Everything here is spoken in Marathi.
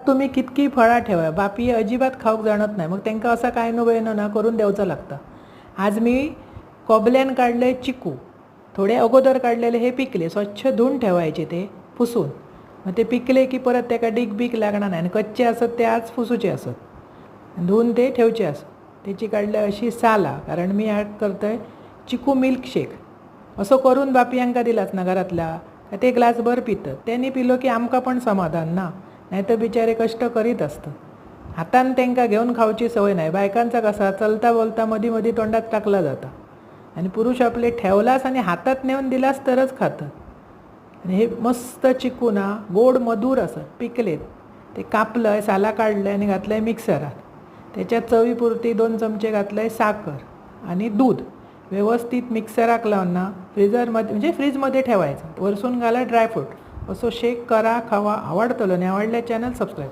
तुम्ही कितकी फळां ठेवा, बापी अजिबात खाऊक जाणत नाही, मग त्यांना असा काय नो बेनो ना करून द्यावचं लागतं. आज मी कोबल्यान काढले चिकू, थोडे अगोदर काढलेले हे पिकले, स्वच्छ धुवून ठेवायचे ते पुसून. मग ते पिकले की परत त्याला डीक बीक लागणार नाही, आणि कच्चे असत ते आज पुसूचे असत, धुवून ते ठेवचे असत. त्याची काढले अशी साला, कारण मी आज करतोय चिकू मिल्कशेक. असं करून बापयांका दिलाच ना घरातल्या, ते ग्लासभर पितात. त्यांनी पिलो की आमका पण समाधान ना, नाहीतर बिचारे कष्ट करीत असतात. हातान त्यांना घेऊन खाऊची सवय नाही. बायकांचा कसा चलता बोलता मधी मधी तोंडात टाकला जाता, आणि पुरुष आपले ठेवलास आणि हातात नेऊन दिलास तरच खातात. आणि हे मस्त चिकू ना गोड मधुर असत, पिकलेत. ते कापलं आहे, साला काढलं आहे आणि घातलं आहे मिक्सरात. त्याच्यात चवीपुरती 2 चमचे घातलं आहे साखर आणि दूध. व्यवस्थित मिक्सराक लावून ना फ्रीजरमध्ये म्हणजे फ्रीजमध्ये ठेवायचं. वरसून घाला ड्रायफ्रूट. असं शेक करा, खावा. आवडतलं. नाही आवडल्या चॅनल सबस्क्राईब.